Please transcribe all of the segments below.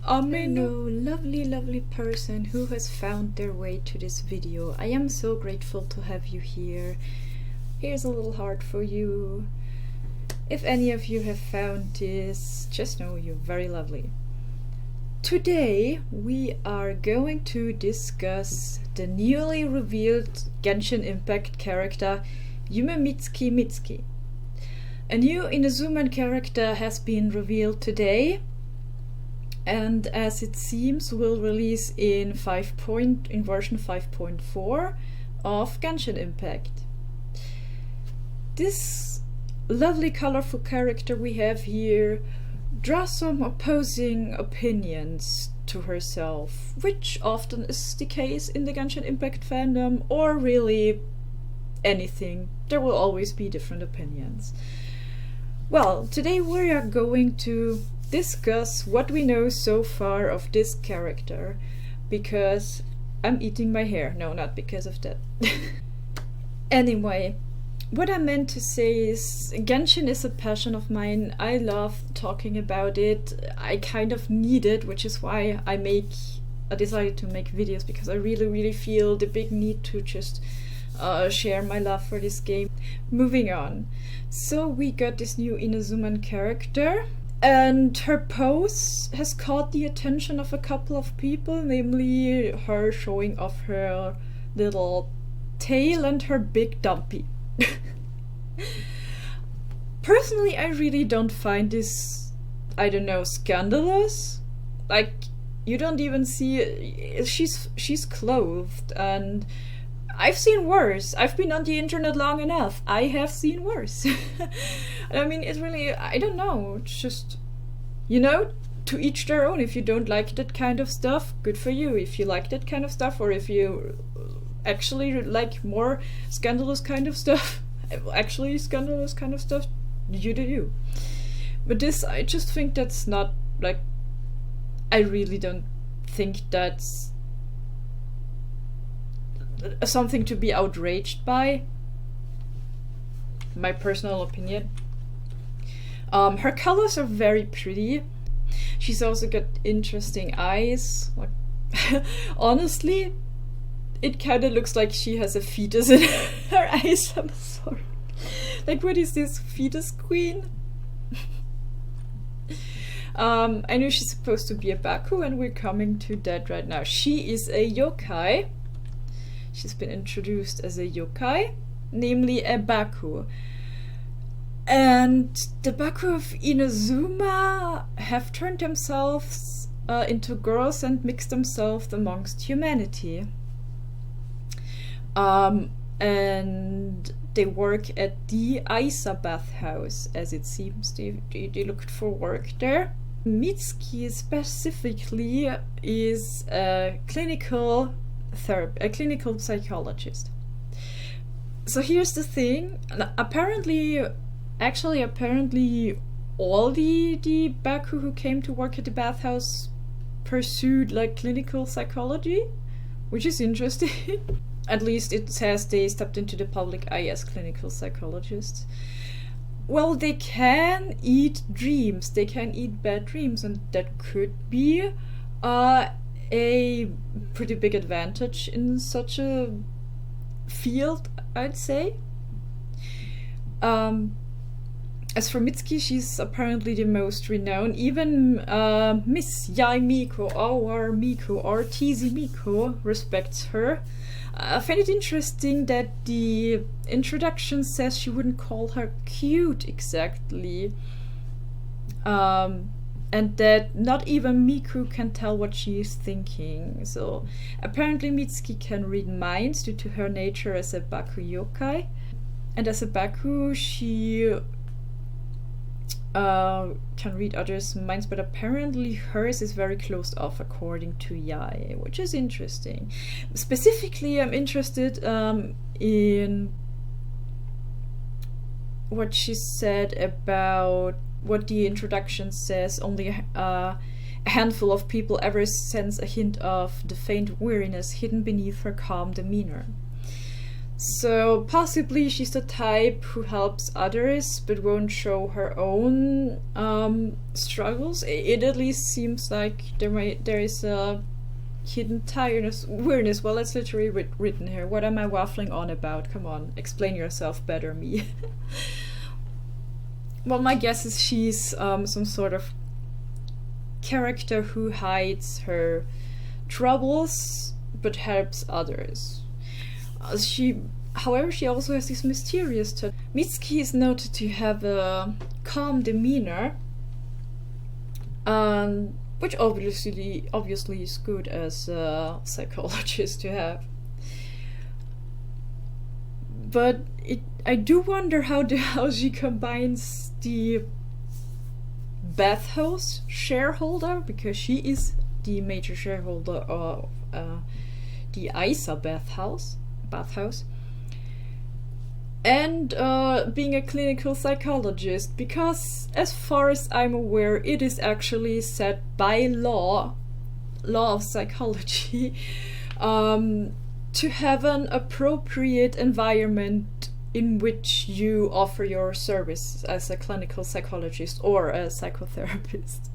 Hello, lovely, lovely person who has found their way to this video. I am so grateful to have you here. Here's a little heart for you. If any of you have found this, just know you're very lovely. Today we are going to discuss the newly revealed Genshin Impact character Yumemizuki Mizuki. A new Inazuma character has been revealed today, and as it seems will release in version 5.4 of Genshin Impact. This lovely colorful character we have here draws some opposing opinions to herself, which often is the case in the Genshin Impact fandom, or really anything. There will always be different opinions. Well, today we are going to discuss what we know so far of this character, because I'm eating my hair. No, not because of that. Anyway, what I meant to say is Genshin is a passion of mine. I love talking about it. I kind of need it, which is why I decided to make videos, because I really feel the big need to just share my love for this game. Moving on. So we got this new Inazuma character, and her pose has caught the attention of a couple of people, namely her showing off her little tail and her big dumpy. Personally, I really don't find this, I don't know, scandalous. Like, you don't even see, she's clothed, and I've seen worse. I've been on the internet long enough. I have seen worse. I mean, it's really, I don't know. It's just, to each their own. If you don't like that kind of stuff, good for you. If you like that kind of stuff, or if you actually like more scandalous kind of stuff, you do you. But this, I just think that's not, like, I really don't think that's something to be outraged by. My personal opinion. Her colors are very pretty. She's also got interesting eyes. Like, honestly, it kind of looks like she has a fetus in her eyes. I'm sorry. Like, what is this, fetus queen? I know she's supposed to be a Baku, and we're coming to that right now. She is a yokai. She's been introduced as a yokai, namely a Baku. And the Baku of Inazuma have turned themselves into girls and mixed themselves amongst humanity. And they work at the Isa bathhouse, as it seems. They looked for work there. Mitsuki specifically is a clinical psychologist. So here's the thing. Apparently all the Baku who came to work at the bathhouse pursued like clinical psychology, which is interesting. At least it says they stepped into the public eye as clinical psychologists. Well, they can eat dreams. They can eat bad dreams, and that could be a pretty big advantage in such a field, I'd say. As for Mitsuki, she's apparently the most renowned. Even Miss Yai Miko, or TZ Miko, respects her. I find it interesting that the introduction says she wouldn't call her cute exactly. And that not even Miku can tell what she is thinking. So apparently Mitsuki can read minds due to her nature as a Baku yokai. And as a Baku, she can read others' minds, but apparently hers is very closed off according to Yai, which is interesting. Specifically, I'm interested in what she said about what the introduction says. Only a handful of people ever sense a hint of the faint weariness hidden beneath her calm demeanor. So possibly she's the type who helps others but won't show her own struggles. It at least seems like there is a hidden tiredness, weirdness. Well, it's literally written here. What am I waffling on about? Come on, explain yourself better, me. Well, my guess is she's some sort of character who hides her troubles but helps others. However, she also has this mysterious touch. Mitsuki is noted to have a calm demeanor, which obviously is good as a psychologist to have. But I do wonder how she combines the bathhouse shareholder, because she is the major shareholder of the Isa bathhouse, and being a clinical psychologist, because as far as I'm aware, it is actually set by law of psychology, to have an appropriate environment in which you offer your service as a clinical psychologist or a psychotherapist.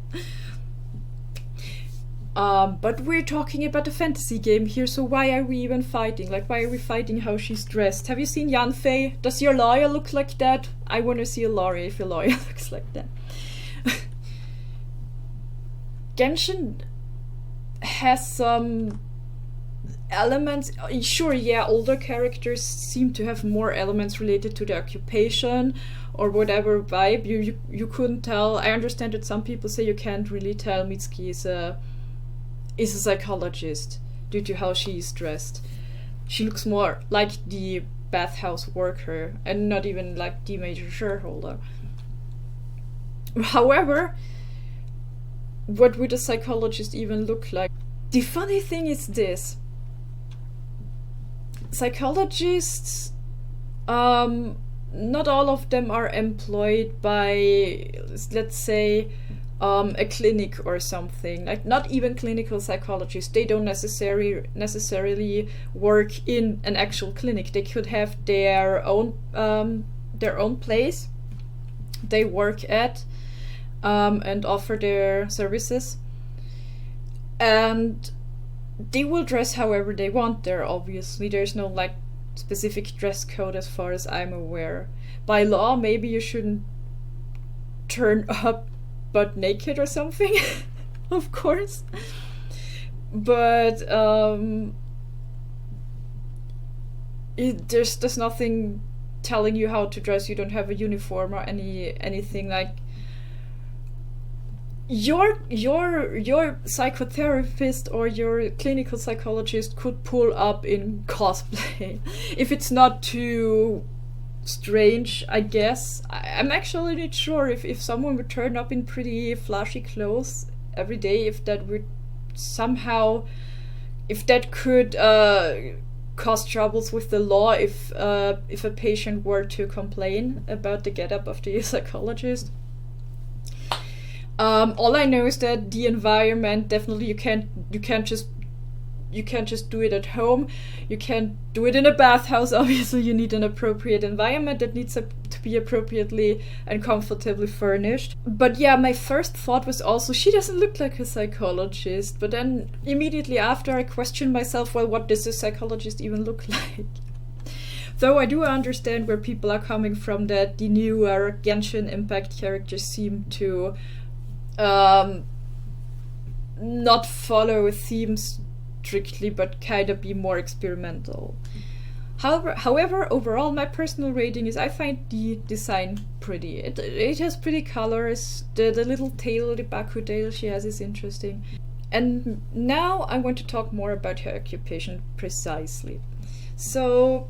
But we're talking about a fantasy game here, so why are we even fighting? Like, why are we fighting how she's dressed? Have you seen Yanfei? Does your lawyer look like that? I want to see a lawyer if your lawyer looks like that. Genshin has some elements. Sure, yeah, older characters seem to have more elements related to the occupation or whatever vibe. You couldn't tell. I understand that some people say you can't really tell Mitsuki is a psychologist due to how she is dressed. She looks more like the bathhouse worker and not even like the major shareholder. However, what would a psychologist even look like? The funny thing is this. Psychologists, not all of them are employed by, let's say, a clinic or something. Like, not even clinical psychologists. They don't necessarily work in an actual clinic. They could have their own place they work at, and offer their services, and they will dress however they want there. Obviously, there's no like specific dress code as far as I'm aware. By law, maybe you shouldn't turn up butt naked or something, of course. But there's nothing telling you how to dress. You don't have a uniform or anything like. Your psychotherapist or your clinical psychologist could pull up in cosplay if it's not too strange, I guess. I'm actually not sure if someone would turn up in pretty flashy clothes every day, if that would somehow, if that could cause troubles with the law, if a patient were to complain about the getup of the psychologist. All I know is that the environment, definitely you can't just do it at home. You can't do it in a bathhouse. Obviously, you need an appropriate environment that needs to be appropriately and comfortably furnished. But yeah, my first thought was also, she doesn't look like a psychologist. But then immediately after, I questioned myself, well, what does a psychologist even look like? Though I do understand where people are coming from, that the newer Genshin Impact characters seem to not follow themes strictly, but kind of be more experimental. However, overall, my personal rating is I find the design pretty. It has pretty colors. The little tail, the Baku tail she has, is interesting. And now I want to talk more about her occupation precisely. So,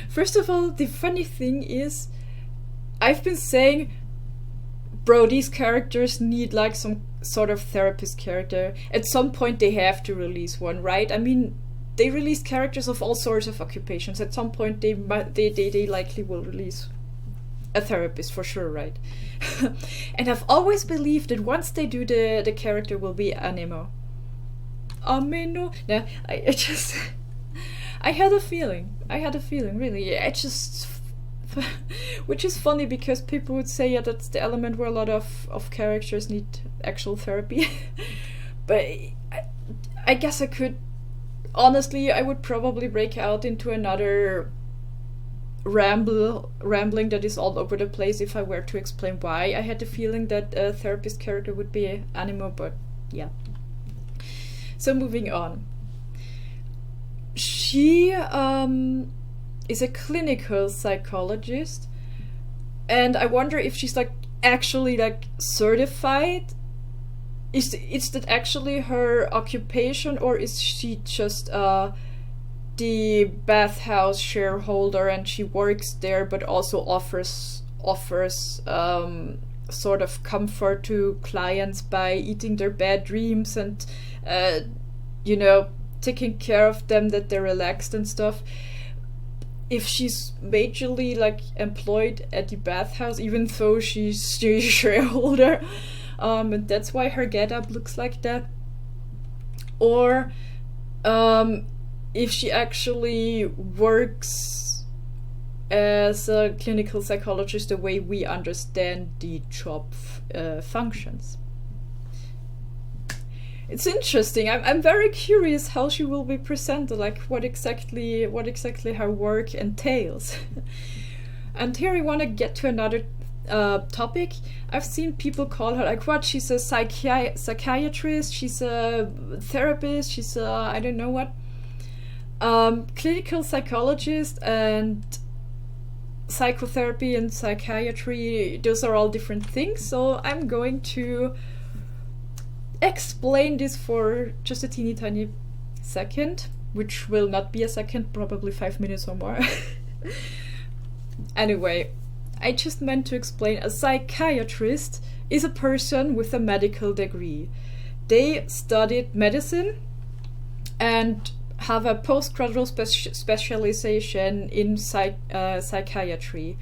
first of all, the funny thing is, I've been saying, bro, these characters need like some sort of therapist character. At some point they have to release one, right? I mean, they release characters of all sorts of occupations. At some point they likely will release a therapist for sure, right? And I've always believed that once they do, the character will be anemo. Ameno? No, I had a feeling, really. I just, which is funny because people would say, yeah, that's the element where a lot of characters need actual therapy. But I guess I could, honestly, I would probably break out into another rambling that is all over the place if I were to explain why I had the feeling that a therapist character would be anemo, but yeah. So moving on. She is a clinical psychologist, and I wonder if she's like actually like certified. Is that actually her occupation, or is she just the bathhouse shareholder and she works there but also offers sort of comfort to clients by eating their bad dreams and taking care of them that they're relaxed and stuff? If she's majorly like employed at the bathhouse, even though she's a shareholder, and that's why her getup looks like that, or if she actually works as a clinical psychologist the way we understand the job functions. It's interesting. I'm very curious how she will be presented, like what exactly her work entails. And here I want to get to another topic. I've seen people call her like, what? She's a psychiatrist. She's a therapist. She's a I don't know what. Clinical psychologist and psychotherapy and psychiatry, those are all different things. So I'm going to explain this for just a teeny tiny second, which will not be a second, probably 5 minutes or more. Anyway, I just meant to explain a psychiatrist is a person with a medical degree. They studied medicine and have a postgraduate specialization in psychiatry.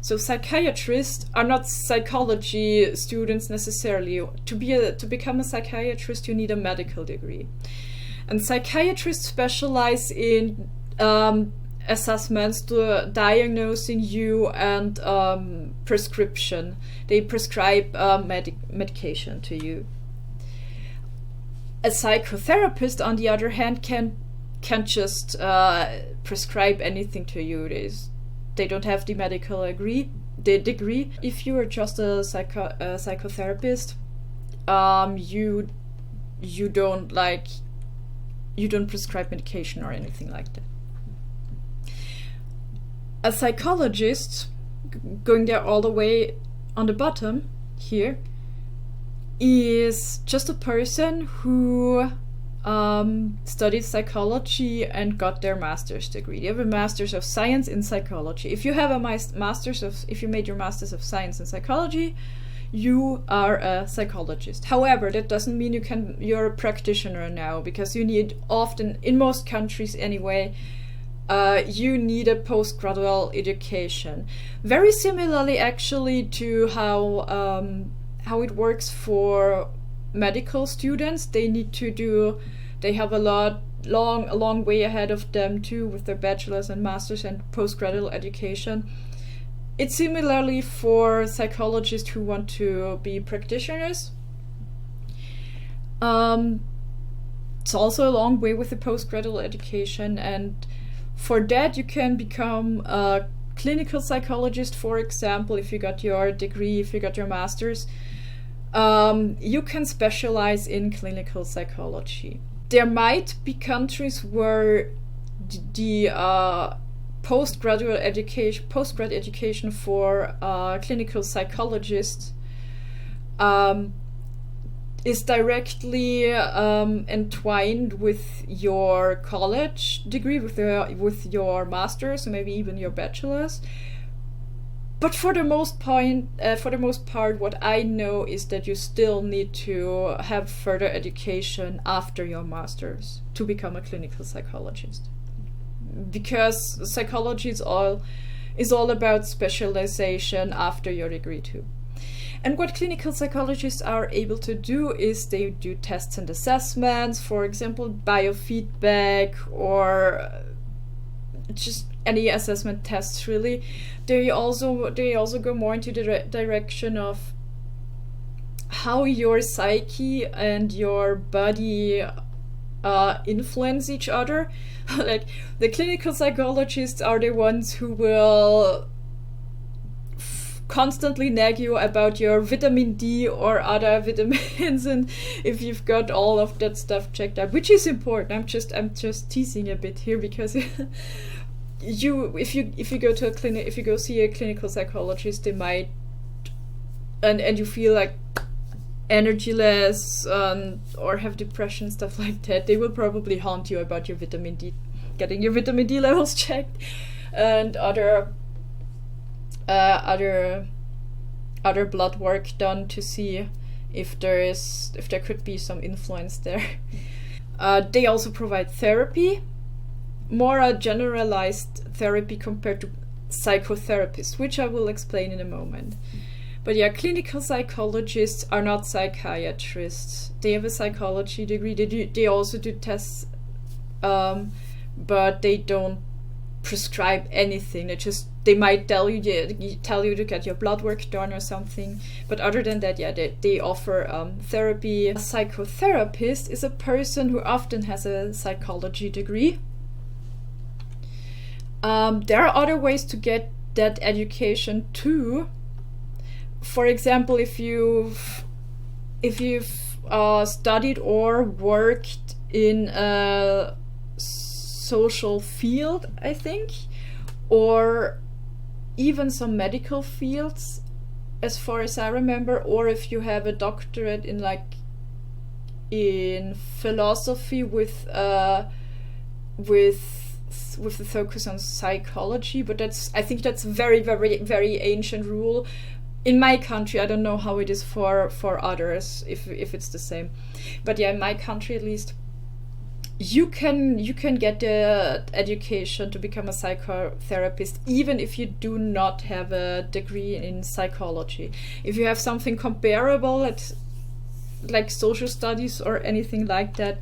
So psychiatrists are not psychology students necessarily. To become a psychiatrist, you need a medical degree. And psychiatrists specialize in assessments, diagnosing you, and prescription. They prescribe medication to you. A psychotherapist, on the other hand, can't just prescribe anything to you. They don't have the medical degree. If you are just a psychotherapist, you don't prescribe medication or anything like that. A psychologist, going there all the way on the bottom here, is just a person who studied psychology and got their master's degree. They have a master's of science in psychology. If you have a if you made your master's of science in psychology, you are a psychologist. However, that doesn't mean you're a practitioner now, because you need often, in most countries anyway, you need a postgraduate education. Very similarly, actually, to how it works for medical students. They have a long way ahead of them too, with their bachelor's and master's and postgraduate education. It's similarly for psychologists who want to be practitioners. It's also a long way with the postgraduate education, and for that you can become a clinical psychologist, for example. If you got your degree, if you got your master's, you can specialize in clinical psychology. There might be countries where the postgraduate education for clinical psychologists is directly entwined with your college degree, with your master's, or maybe even your bachelor's. But for the most part, what I know is that you still need to have further education after your master's to become a clinical psychologist, because psychology is all about specialization after your degree too. And what clinical psychologists are able to do is they do tests and assessments, for example, biofeedback, or just any assessment tests really. They also go more into the direction of how your psyche and your body influence each other. Like the clinical psychologists are the ones who will constantly nag you about your vitamin D or other vitamins, and if you've got all of that stuff checked out, which is important. I'm just teasing a bit here, because if you go to a clinic, if you go see a clinical psychologist, they might and you feel like energyless or have depression, stuff like that, they will probably haunt you about your vitamin D, getting your vitamin D levels checked, and other blood work done to see if there could be some influence there. They also provide therapy, more a generalized therapy compared to psychotherapists, which I will explain in a moment. But yeah, clinical psychologists are not psychiatrists. They have a psychology degree. They also do tests, but they don't prescribe anything. They might tell you to get your blood work done or something. But other than that, yeah, they offer therapy. A psychotherapist is a person who often has a psychology degree. There are other ways to get that education too. For example, if you've studied or worked in a social field, I think, or even some medical fields, as far as I remember, or if you have a doctorate in philosophy with the focus on psychology, but I think that's very, very, very ancient rule. In my country, I don't know how it is for others, if it's the same. But yeah, in my country at least, you can get the education to become a psychotherapist even if you do not have a degree in psychology. If you have something comparable like social studies or anything like that,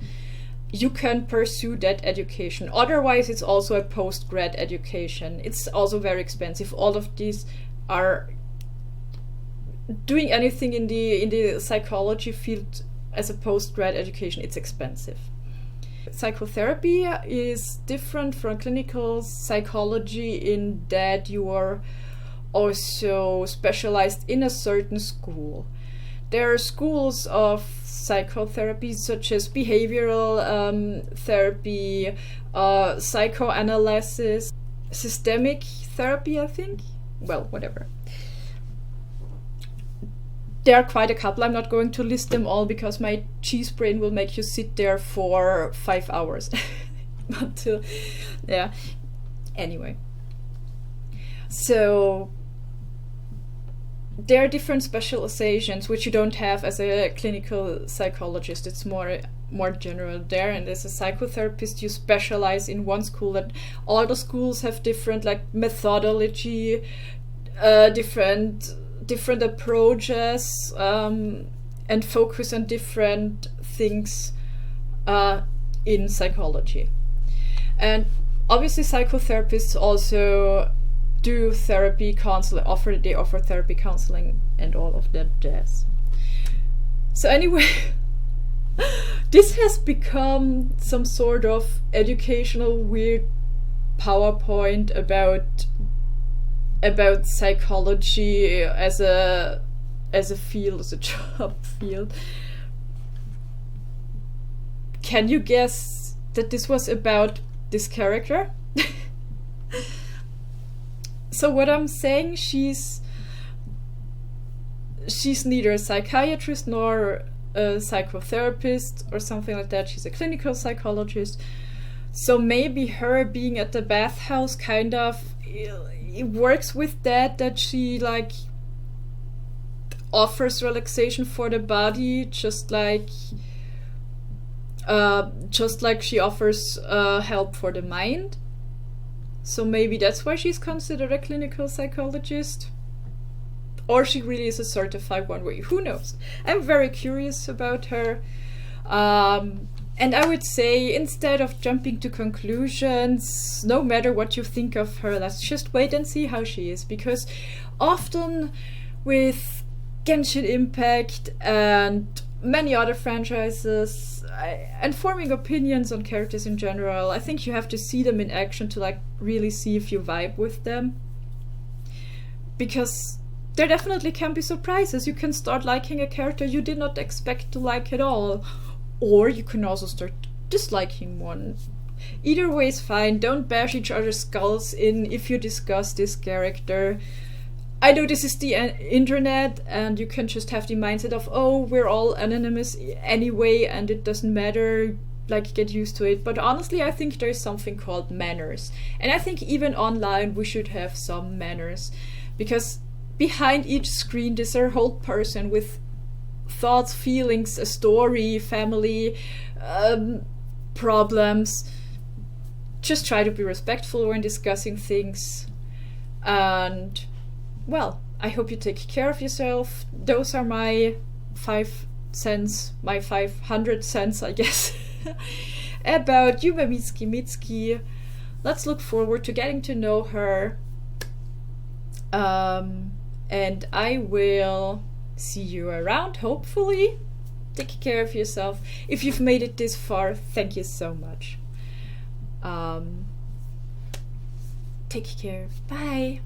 you can pursue that education. Otherwise, it's also a post-grad education. It's also very expensive. All of these are doing anything in the psychology field as a post-grad education. It's expensive. Psychotherapy is different from clinical psychology in that you are also specialized in a certain school. There are schools of psychotherapy such as behavioral therapy, psychoanalysis, systemic therapy, I think. Well, whatever. There are quite a couple. I'm not going to list them all because my cheese brain will make you sit there for 5 hours. Yeah. Anyway. So there are different specializations which you don't have as a clinical psychologist. It's more general there. And as a psychotherapist, you specialize in one school. That all the schools have different methodology, different approaches, and focus on different things in psychology. And obviously psychotherapists also do therapy counseling, they offer therapy counseling and all of that jazz. So anyway, this has become some sort of educational weird PowerPoint about psychology as a field, as a job field. Can you guess that this was about this character? So what I'm saying, she's neither a psychiatrist nor a psychotherapist or something like that. She's a clinical psychologist. So maybe her being at the bathhouse kind of it works with that she offers relaxation for the body, just like she offers help for the mind. So maybe that's why she's considered a clinical psychologist, or she really is a certified one. Way, who knows? I'm very curious about her. And I would say, instead of jumping to conclusions, no matter what you think of her, let's just wait and see how she is. Because often with Genshin Impact and many other franchises, and forming opinions on characters in general, I think you have to see them in action to like really see if you vibe with them. Because there definitely can be surprises. You can start liking a character you did not expect to like at all. Or you can also start disliking one. Either way is fine. Don't bash each other's skulls in if you discuss this character. I know this is the internet, and you can just have the mindset of, oh, we're all anonymous anyway, and it doesn't matter, like, get used to it. But honestly, I think there is something called manners. And I think even online we should have some manners. Because behind each screen there's a whole person with thoughts, feelings, a story, family, problems. Just try to be respectful when discussing things. And, well, I hope you take care of yourself. Those are my 5 cents, my 500 cents, I guess, about Yumemizuki Mizuki. Let's look forward to getting to know her. And I will see you around, hopefully. Take care of yourself. If you've made it this far, thank you so much. Take care. Bye.